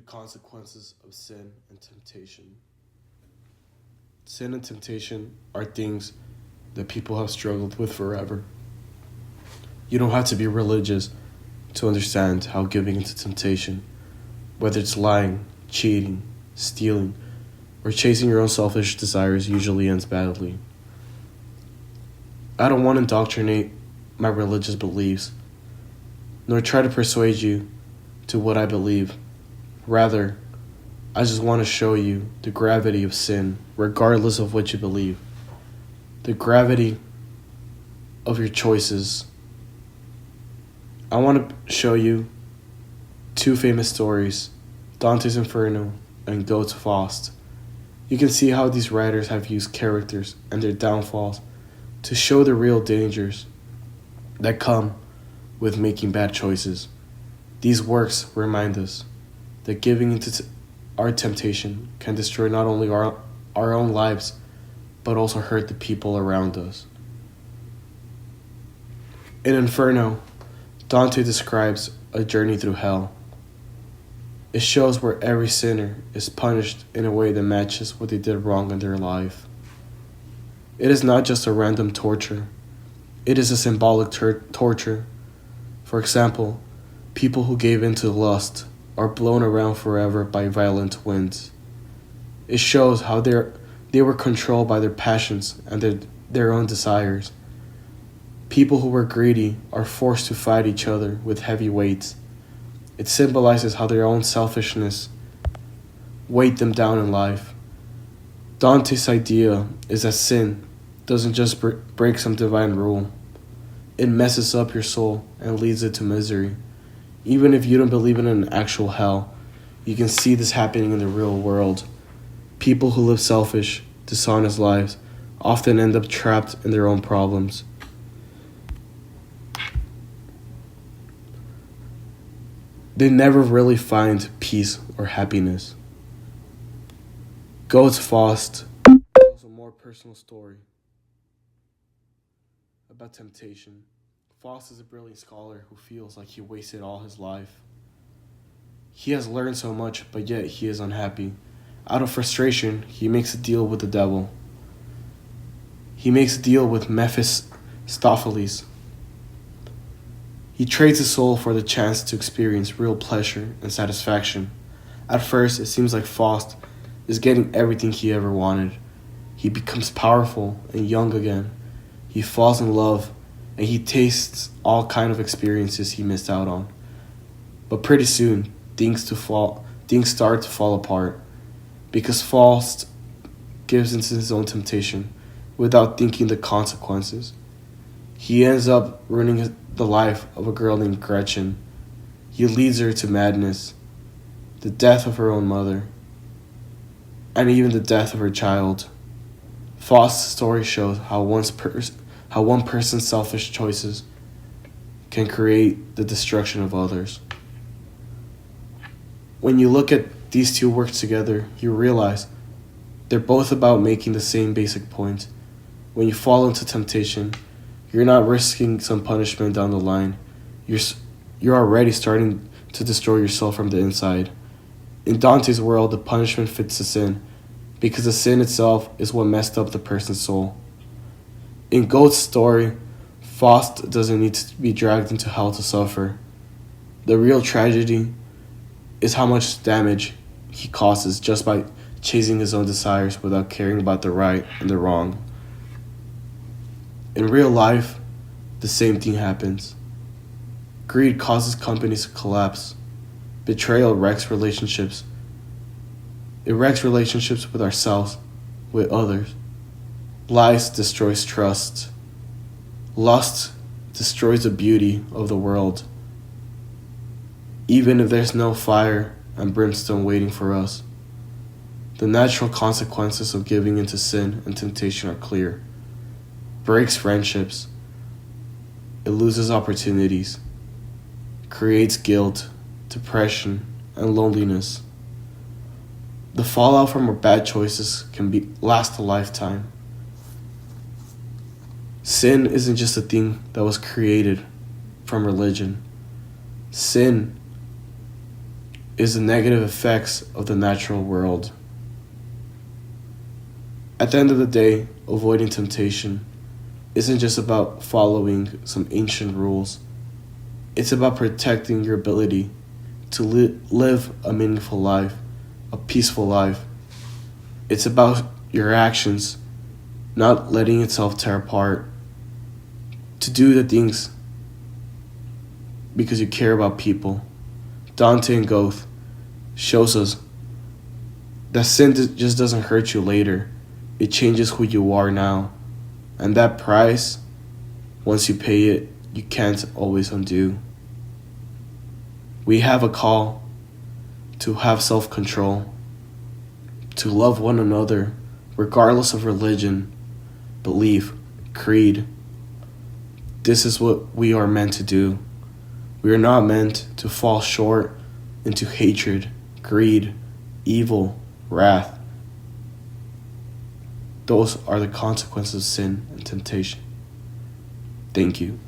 consequences of sin and temptation. Sin and temptation are things that people have struggled with forever. You don't have to be religious to understand how giving into temptation, whether it's lying, cheating, stealing, or chasing your own selfish desires, usually ends badly. I don't want to indoctrinate my religious beliefs, nor try to persuade you to what I believe. Rather, I just want to show you the gravity of sin, regardless of what you believe. The gravity of your choices. I want to show you two famous stories, Dante's Inferno and Goat's Faust. You can see how these writers have used characters and their downfalls to show the real dangers that come with making bad choices. These works remind us that giving into our temptation can destroy not only our own lives, but also hurt the people around us. In Inferno, Dante describes a journey through hell. It shows where every sinner is punished in a way that matches what they did wrong in their life. It is not just a random torture. It is a symbolic torture. For example, people who gave in to lust are blown around forever by violent winds. It shows how they were controlled by their passions and their own desires. People who were greedy are forced to fight each other with heavy weights. It symbolizes how their own selfishness weighed them down in life. Dante's idea is that sin doesn't just break some divine rule. It messes up your soul and leads it to misery. Even if you don't believe in an actual hell, you can see this happening in the real world. People who live selfish, dishonest lives often end up trapped in their own problems. They never really find peace or happiness. Goat's Faust tells a more personal story about temptation. Faust is a brilliant scholar who feels like he wasted all his life. He has learned so much, but yet he is unhappy. Out of frustration, he makes a deal with the devil. He makes a deal with Mephistopheles. He trades his soul for the chance to experience real pleasure and satisfaction. At first, it seems like Faust is getting everything he ever wanted. He becomes powerful and young again. He falls in love, and he tastes all kind of experiences he missed out on. But pretty soon, things start to fall apart, because Faust gives into his own temptation without thinking the consequences. He ends up ruining the life of a girl named Gretchen. He leads her to madness, the death of her own mother, and even the death of her child. Faust's story shows how one person's selfish choices can create the destruction of others. When you look at these two works together, you realize they're both about making the same basic point. When you fall into temptation, you're not risking some punishment down the line. You're already starting to destroy yourself from the inside. In Dante's world, the punishment fits the sin, because the sin itself is what messed up the person's soul. In Goat's story, Faust doesn't need to be dragged into hell to suffer. The real tragedy is how much damage he causes just by chasing his own desires without caring about the right and the wrong. In real life, the same thing happens. Greed causes companies to collapse. Betrayal wrecks relationships. It wrecks relationships with ourselves, with others. Lies destroys trust. Lust destroys the beauty of the world. Even if there's no fire and brimstone waiting for us, the natural consequences of giving into sin and temptation are clear. Breaks friendships. It loses opportunities. Creates guilt, depression, and loneliness. The fallout from our bad choices can last a lifetime. Sin isn't just a thing that was created from religion. Sin is the negative effects of the natural world. At the end of the day, avoiding temptation isn't just about following some ancient rules. It's about protecting your ability to live a meaningful life, a peaceful life. It's about your actions, not letting itself tear apart. To do the things because you care about people. Dante and Goethe shows us that sin just doesn't hurt you later. It changes who you are now. And that price, once you pay it, you can't always undo. We have a call to have self-control, to love one another, regardless of religion, belief, creed. This is what we are meant to do. We are not meant to fall short into hatred, greed, evil, wrath. Those are the consequences of sin and temptation. Thank you.